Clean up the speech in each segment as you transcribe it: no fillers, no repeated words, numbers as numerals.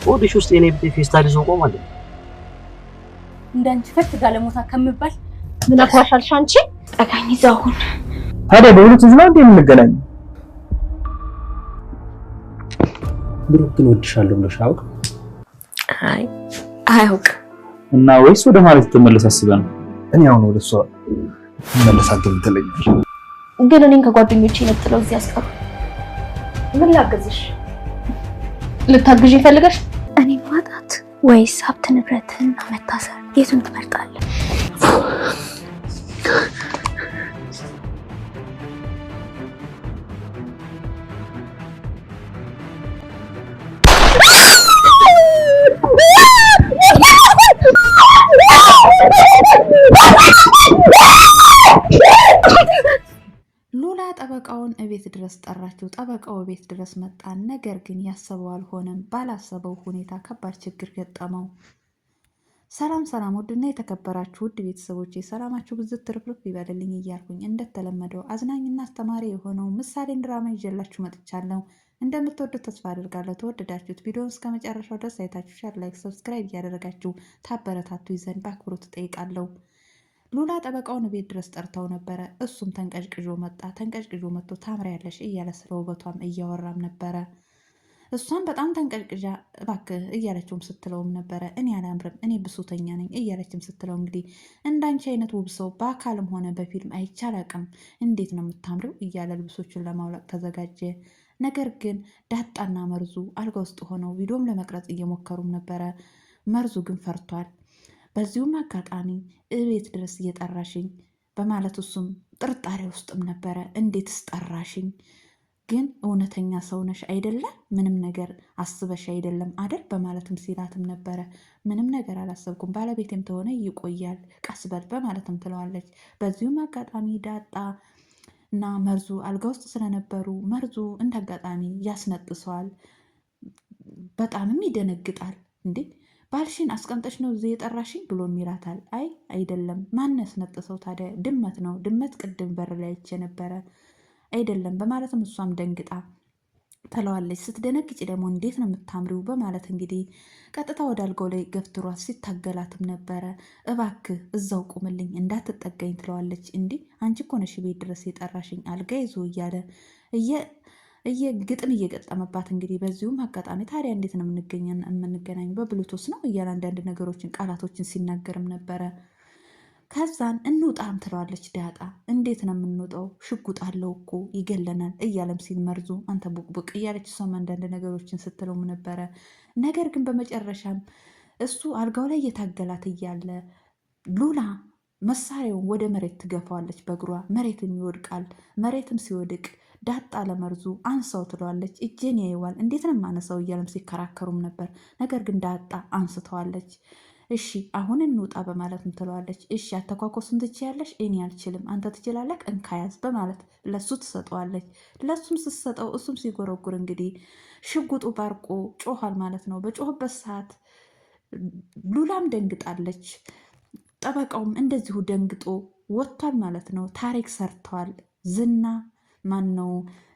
ሆድሽ ውስጥ የኔ ፌስታል ይዞ ቆማል። እንዳንቺ ፈት ጋለሞታ ከምባል ምን አፍራሻልሽ አንቺ? ጠጋኝ ይዛሁን ታዲያ በሁለት ዝና እንደ የምንገናኝ ብሩክ ግን ወድሻለሁ ብለሽ አውቅ? አይ አያውቅ እና ወይስ ወደ ማለት ተመለስ አስበን? እኔ አሁን ወደ እሷ መለሳት ትለኛል። ግን እኔን ከጓደኞቼ ነጥለው እዚህ ያስቀሩ። ምን ላገዝሽ? ልታግዥ ይፈልጋሽ? እኔ ማጣት ወይስ ሀብት ንብረትን መታሰር የቱን ትመርጣለህ? ሉላ ጠበቃውን እቤት ድረስ ጠራችው። ጠበቃው እቤት ድረስ መጣ። ነገር ግን ያሰበው አልሆነም። ባላሰበው ሁኔታ ከባድ ችግር ገጠመው። ሰላም ሰላም! ውድና የተከበራችሁ ውድ ቤተሰቦች ሰላማችሁ ብዝት ትርፍርፍ ይበልልኝ እያልኩኝ እንደተለመደው አዝናኝና አስተማሪ የሆነው ምሳሌን ድራማ ይዤላችሁ መጥቻለሁ። እንደምትወዱት ተስፋ አድርጋለሁ። ተወደዳችሁት ቪዲዮውን እስከ መጨረሻው ድረስ አይታችሁ ሼር፣ ላይክ፣ ሰብስክራይብ እያደረጋችሁ ታበረታቱ ይዘን በአክብሮት እጠይቃለሁ። ሉላ ጠበቃውን ቤት ድረስ ጠርተው ነበረ። እሱም ተንቀጭቅዦ መጣ። ተንቀጭቅዦ መጥቶ ታምሪያለሽ እያለ ስለ ውበቷም እያወራም ነበረ። እሷም በጣም ተንቀጭቅዣ እባክህ እያለችውም ስትለውም ነበረ። እኔ አላምርም፣ እኔ ብሶተኛ ነኝ እያለችም ስትለው እንግዲህ እንዳንቺ አይነት ውብ ሰው በአካልም ሆነ በፊልም አይቻል አቅም እንዴት ነው የምታምሪው እያለ ልብሶቹን ለማውለቅ ተዘጋጀ። ነገር ግን ዳጣና መርዙ አልጋ ውስጥ ሆነው ቪዲዮም ለመቅረጽ እየሞከሩም ነበረ። መርዙ ግን ፈርቷል። በዚሁም አጋጣሚ እቤት ድረስ እየጠራሽኝ በማለት እሱም ጥርጣሬ ውስጥም ነበረ። እንዴትስ ጠራሽኝ? ግን እውነተኛ ሰውነሽ አይደለ? ምንም ነገር አስበሽ አይደለም አደል? በማለትም ሲላትም ነበረ። ምንም ነገር አላሰብኩም፣ ባለቤቴም ተሆነ ይቆያል፣ ቀስበል በማለትም ትለዋለች። በዚሁም አጋጣሚ ዳጣ እና መርዙ አልጋ ውስጥ ስለነበሩ መርዙ እንደ አጋጣሚ ያስነጥሰዋል። በጣምም ይደነግጣል። እንዴ ባልሽን አስቀምጠሽ ነው እዚህ የጠራሽኝ ብሎ ይላታል። አይ አይደለም። ማን ያስነጥሰው ታዲያ? ድመት ነው። ድመት ቅድም በር ላይ አይቼ ነበረ። አይደለም በማለትም እሷም ደንግጣ ትለዋለች። ስትደነግጭ ደግሞ እንዴት ነው የምታምሪው በማለት እንግዲህ ቀጥታ ወደ አልጋው ላይ ገፍትሯት ሲታገላትም ነበረ። እባክህ እዛው ቁምልኝ እንዳትጠጋኝ ትለዋለች። እንዲህ አንቺ እኮ ነሽ ቤት ድረስ የጠራሽኝ አልጋ ይዞ እያለ ግጥም እየገጠመባት እንግዲህ በዚሁም አጋጣሚ ታዲያ እንዴት ነው የምንገናኝ? በብሉቱስ ነው እያለ አንዳንድ ነገሮችን ቃላቶችን ሲናገርም ነበረ። ከዛን እንውጣም ትለዋለች ዳጣ። እንዴት ነው የምንውጠው? ሽጉጥ አለው እኮ ይገለናል እያለም ሲል መርዙ አንተ ቡቅቡቅ እያለች እሷም አንዳንድ ነገሮችን ስትለውም ነበረ። ነገር ግን በመጨረሻም እሱ አልጋው ላይ እየታገላት እያለ ሉላ መሳሪያውን ወደ መሬት ትገፋዋለች በእግሯ። መሬትም ይወድቃል። መሬትም ሲወድቅ ዳጣ ለመርዙ አንሳው ትለዋለች። እጄን ያየዋል እንዴት ነው የማነሳው እያለም ሲከራከሩም ነበር። ነገር ግን ዳጣ አንስተዋለች። እሺ አሁን እንውጣ በማለትም ትለዋለች። እሺ አተኳኮሱን ትችያለሽ? እኔ አልችልም፣ አንተ ትችላለህ፣ እንካያዝ በማለት ለሱ ትሰጠዋለች። ለሱም ስትሰጠው እሱም ሲጎረጉር እንግዲህ ሽጉጡ ባርቆ ጮኋል ማለት ነው። በጮህበት ሰዓት ሉላም ደንግጣለች። ጠበቃውም እንደዚሁ ደንግጦ ወጥቷል ማለት ነው። ታሪክ ሰርተዋል። ዝና ማን ነው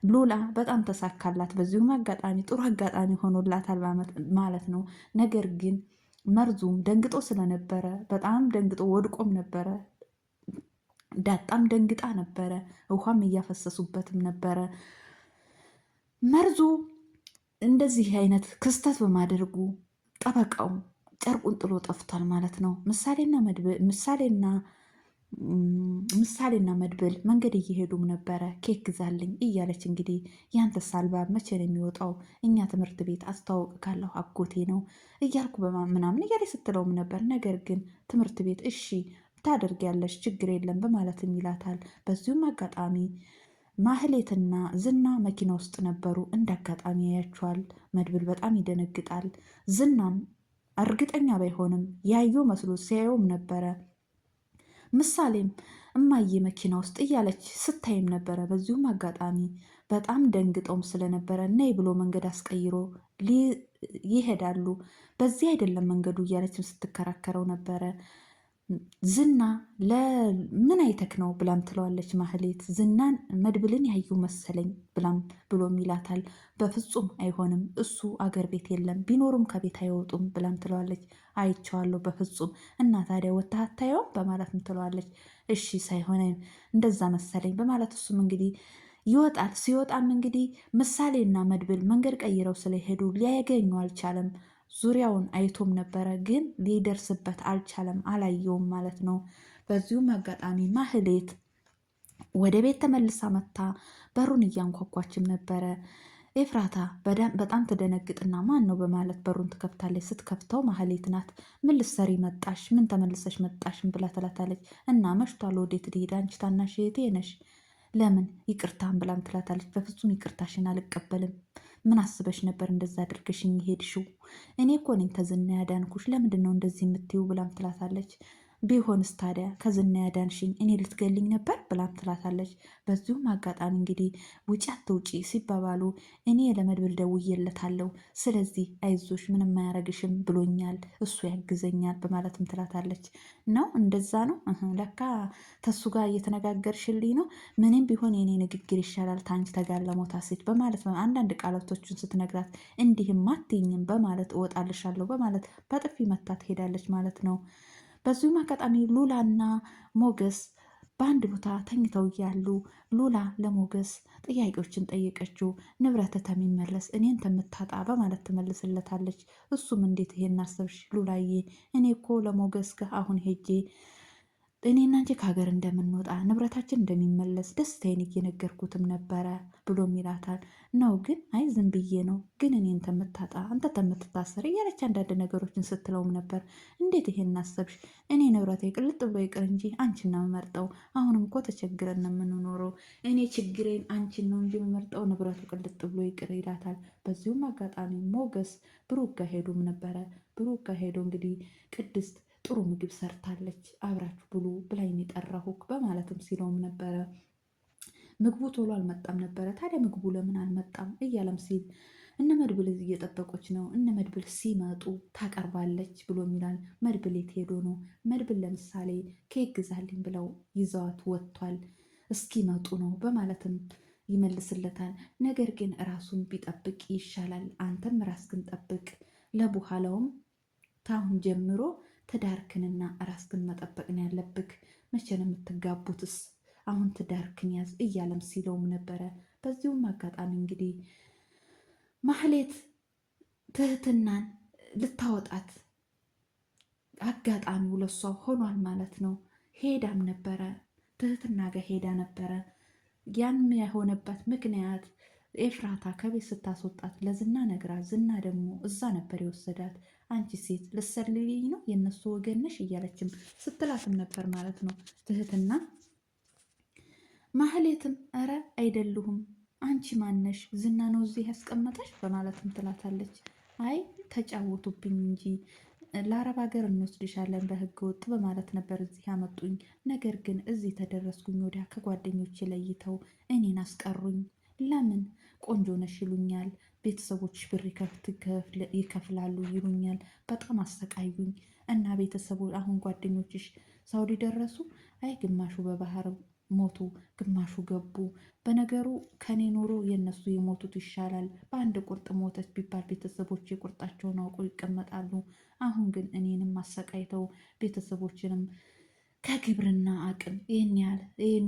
ሉላ በጣም ተሳካላት። በዚሁም አጋጣሚ ጥሩ አጋጣሚ ሆኖላታል ማለት ነው። ነገር ግን መርዙም ደንግጦ ስለነበረ በጣም ደንግጦ ወድቆም ነበረ። ዳጣም ደንግጣ ነበረ። ውሃም እያፈሰሱበትም ነበረ። መርዙ እንደዚህ አይነት ክስተት በማድረጉ ጠበቃው ጨርቁን ጥሎ ጠፍቷል ማለት ነው። ምሳሌና መድብል መንገድ እየሄዱም ነበረ። ኬክ ግዛልኝ እያለች እንግዲህ ያንተ ሳልባብ መቼ ነው የሚወጣው? እኛ ትምህርት ቤት አስተዋውቅ ካለሁ አጎቴ ነው እያልኩ ምናምን እያለች ስትለውም ነበር። ነገር ግን ትምህርት ቤት እሺ ታደርጊያለሽ ችግር የለም በማለትም ይላታል። በዚሁም አጋጣሚ ማህሌትና ዝና መኪና ውስጥ ነበሩ። እንደ አጋጣሚ ያያቸዋል። መድብል በጣም ይደነግጣል። ዝናም እርግጠኛ ባይሆንም ያየው መስሎ ሲያየውም ነበረ። ምሳሌም እማዬ መኪና ውስጥ እያለች ስታይም ነበረ። በዚሁም አጋጣሚ በጣም ደንግጠውም ስለነበረ ነይ ብሎ መንገድ አስቀይሮ ይሄዳሉ። በዚህ አይደለም መንገዱ እያለችም ስትከራከረው ነበረ። ዝና ለምን አይተክ ነው ብላም ትለዋለች ማህሌት። ዝናን መድብልን ያዩ መሰለኝ ብሎም ይላታል። በፍጹም አይሆንም፣ እሱ አገር ቤት የለም፣ ቢኖሩም ከቤት አይወጡም ብላም ትለዋለች። አይቼዋለሁ በፍጹም እና ታዲያ ወጥተህ አታየውም በማለትም ትለዋለች። እሺ ሳይሆን እንደዛ መሰለኝ በማለት እሱም እንግዲህ ይወጣል። ሲወጣም እንግዲህ ምሳሌና መድብል መንገድ ቀይረው ስለሄዱ ሊያገኙ አልቻለም። ዙሪያውን አይቶም ነበረ ግን ሊደርስበት አልቻለም፣ አላየውም ማለት ነው። በዚሁም አጋጣሚ ማህሌት ወደ ቤት ተመልሳ መታ በሩን እያንኳኳችም ነበረ። ኤፍራታ በጣም ትደነግጥና ማን ነው በማለት በሩን ትከፍታለች። ስትከፍተው ማህሌት ናት። ምን ልትሰሪ መጣሽ? ምን ተመልሰሽ መጣሽም ብላ ትላታለች። እና መሽቷል፣ ወዴት ልሄድ? አንቺ ታናሽ እህቴ ነሽ፣ ለምን ይቅርታን ብላም ትላታለች። በፍጹም ይቅርታሽን አልቀበልም። ምን አስበሽ ነበር እንደዛ አድርገሽኝ ሄድሽው? እኔ እኮ ነኝ ከዝና ያዳንኩሽ፣ ለምንድን ነው እንደዚህ የምትይው? ብላም ትላታለች። ቢሆንስ ታዲያ ከዝና ያዳንሽኝ እኔ ልትገልኝ ነበር ብላም ትላታለች። በዚሁም አጋጣሚ እንግዲህ ውጪ አትውጪ ሲባባሉ እኔ ለመድብል ደውዬለታለሁ፣ ስለዚህ አይዞሽ ምንም አያረግሽም ብሎኛል፣ እሱ ያግዘኛል በማለትም ትላታለች። ነው እንደዛ ነው ለካ ተሱ ጋር እየተነጋገርሽልኝ ነው። ምንም ቢሆን የኔ ንግግር ይሻላል ታንቺ ተጋለሞታ ሴት በማለት አንዳንድ ቃላቶችን ስትነግራት እንዲህም አትይኝም በማለት እወጣልሻለሁ በማለት በጥፊ መታ ትሄዳለች ማለት ነው። በዚሁም አጋጣሚ ሉላና ሞገስ በአንድ ቦታ ተኝተው እያሉ ሉላ ለሞገስ ጥያቄዎችን ጠየቀችው። ንብረት ተሚመለስ እኔን ተምታጣ በማለት ትመልስለታለች። እሱም እንዴት ይሄን አሰብሽ ሉላዬ? እኔ እኮ ለሞገስ ጋር አሁን ሄጄ እኔና አንቺ ከሀገር እንደምንወጣ ንብረታችን እንደሚመለስ ደስታዬን እየነገርኩትም ነበረ ብሎም ይላታል። ነው ግን አይ ዝም ብዬ ነው፣ ግን እኔን ተምታጣ አንተ ተምትታሰር እያለች አንዳንድ ነገሮችን ስትለውም ነበር። እንዴት ይሄን አሰብሽ? እኔ ንብረቴ ቅልጥ ብሎ ይቅር እንጂ አንቺን ነው የምመርጠው። አሁንም እኮ ተቸግረን ነው የምንኖረው። እኔ ችግሬን አንቺን ነው እንጂ የምመርጠው ንብረቱ ቅልጥ ብሎ ይቅር ይላታል። በዚሁም አጋጣሚ ሞገስ ብሩክ ጋር ሄዶም ነበረ። ብሩክ ጋር ሄዶ እንግዲህ ቅድስት ጥሩ ምግብ ሰርታለች አብራችሁ ብሉ ብላኝ የጠራሁህ በማለትም ሲለውም ነበረ። ምግቡ ቶሎ አልመጣም ነበረ። ታዲያ ምግቡ ለምን አልመጣም እያለም ሲል እነ መድብል እየጠበቆች ነው፣ እነ መድብል ሲመጡ ታቀርባለች ብሎ ይላል። መድብል የት ሄዶ ነው? መድብል ለምሳሌ ኬክ ግዛልኝ ብለው ይዘዋት ወጥቷል፣ እስኪመጡ ነው በማለትም ይመልስለታል። ነገር ግን ራሱን ቢጠብቅ ይሻላል፣ አንተም ራስህን ጠብቅ፣ ለበኋላውም ታሁን ጀምሮ ትዳርክንና ራስህን መጠበቅ ነው ያለብክ። መቼ ነው የምትጋቡትስ? አሁን ትዳርክን ያዝ እያለም ሲለውም ነበረ። በዚሁም አጋጣሚ እንግዲህ ማህሌት ትህትናን ልታወጣት አጋጣሚው ለሷ ሆኗል ማለት ነው። ሄዳም ነበረ፣ ትህትና ጋር ሄዳ ነበረ። ያን የሆነበት ምክንያት ኤፍራታ ከቤት ስታስወጣት ለዝና ነግራ፣ ዝና ደግሞ እዛ ነበር የወሰዳት። አንቺ ሴት ልትሰልልኝ ነው የእነሱ ወገን ነሽ እያለችም ስትላትም ነበር ማለት ነው ትህትና። ማህሌትም እረ አይደሉሁም፣ አንቺ ማነሽ? ዝና ነው እዚህ ያስቀመጠሽ በማለትም ትላታለች። አይ ተጫወቱብኝ እንጂ ለአረብ ሀገር እንወስድሻለን በህገ ወጥ በማለት ነበር እዚህ ያመጡኝ። ነገር ግን እዚህ ተደረስኩኝ ወዲያ ከጓደኞች ለይተው እኔን አስቀሩኝ። ለምን? ቆንጆ ነሽ ይሉኛል፣ ቤተሰቦች ብር ይከፍላሉ ይሉኛል። በጣም አሰቃዩኝ እና ቤተሰቡ አሁን ጓደኞችሽ ሳውዲ ደረሱ? አይ ግማሹ በባህር ሞቱ፣ ግማሹ ገቡ። በነገሩ ከኔ ኖሮ የነሱ የሞቱት ይሻላል። በአንድ ቁርጥ ሞተች ቢባል ቤተሰቦች የቁርጣቸውን አውቀው ይቀመጣሉ። አሁን ግን እኔንም አሰቃይተው ቤተሰቦችንም ከግብርና አቅም ይህን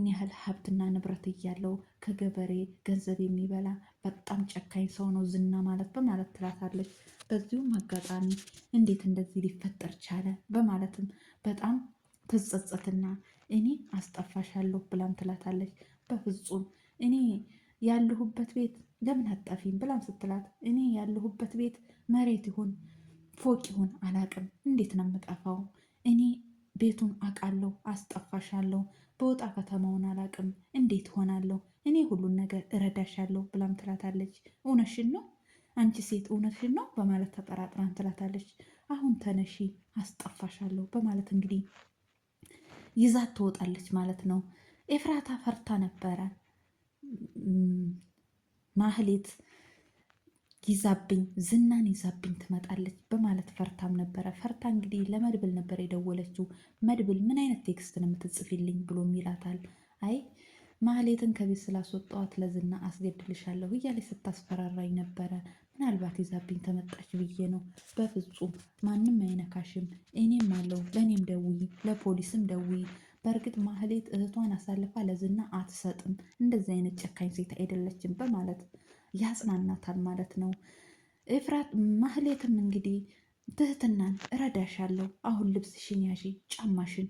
ያህል ሀብትና ንብረት እያለው ከገበሬ ገንዘብ የሚበላ በጣም ጨካኝ ሰው ነው ዝና ማለት በማለት ትላታለች። በዚሁም አጋጣሚ እንዴት እንደዚህ ሊፈጠር ቻለ በማለትም በጣም ትጸጸትና እኔ አስጠፋሻለሁ ብላም ትላታለች። በፍጹም እኔ ያለሁበት ቤት ለምን አጠፊም ብላም ስትላት እኔ ያለሁበት ቤት መሬት ይሁን ፎቅ ይሁን አላቅም፣ እንዴት ነው የምጠፋው? እኔ ቤቱን አውቃለሁ፣ አስጠፋሻለሁ። በወጣ ከተማውን አላቅም፣ እንዴት ሆናለሁ? እኔ ሁሉን ነገር እረዳሻለሁ ብላም ትላታለች። እውነሽን ነው አንቺ ሴት እውነሽን ነው በማለት ተጠራጥራን ትላታለች። አሁን ተነሺ አስጠፋሻለሁ በማለት እንግዲህ ይዛት ትወጣለች ማለት ነው። ኤፍራታ ፈርታ ነበረ። ማህሌት ይዛብኝ ዝናን ይዛብኝ ትመጣለች በማለት ፈርታም ነበረ። ፈርታ እንግዲህ ለመድብል ነበር የደወለችው። መድብል ምን አይነት ቴክስት ነው የምትጽፊልኝ ብሎም ይላታል። አይ ማህሌትን ከቤት ስላስወጣዋት ለዝና አስገድልሻለሁ እያለች ስታስፈራራኝ ነበረ። ምናልባት ይዛብኝ ተመጣች ብዬ ነው። በፍጹም ማንም አይነካሽም፣ እኔም አለው፣ ለእኔም ደውይ፣ ለፖሊስም ደውይ። በእርግጥ ማህሌት እህቷን አሳልፋ ለዝና አትሰጥም፣ እንደዚህ አይነት ጨካኝ ሴት አይደለችም በማለት ያጽናናታል ማለት ነው። ኤፍራት ማህሌትም እንግዲህ ትህትናን እረዳሻለሁ፣ አሁን ልብስሽን ያዢ፣ ጫማሽን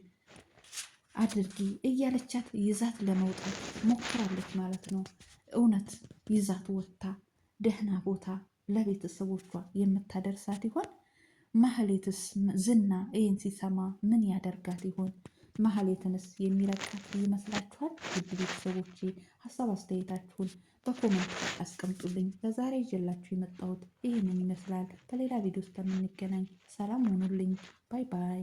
አድርጊ እያለቻት ይዛት ለመውጣት ሞክራለች ማለት ነው። እውነት ይዛት ወጥታ ደህና ቦታ ለቤተሰቦቿ የምታደርሳት ይሆን? ማህሌትስ ዝና ይህን ሲሰማ ምን ያደርጋት ይሆን? ማህሌትንስ የሚለቃት ይመስላችኋል? ውድ ቤተሰቦቼ ሀሳብ አስተያየታችሁን በኮመንት አስቀምጡልኝ። ለዛሬ ይዤላችሁ የመጣሁት ይህንን ይመስላል። በሌላ ቪዲዮ ውስጥ የምንገናኝ። ሰላም ሆኑልኝ። ባይ ባይ።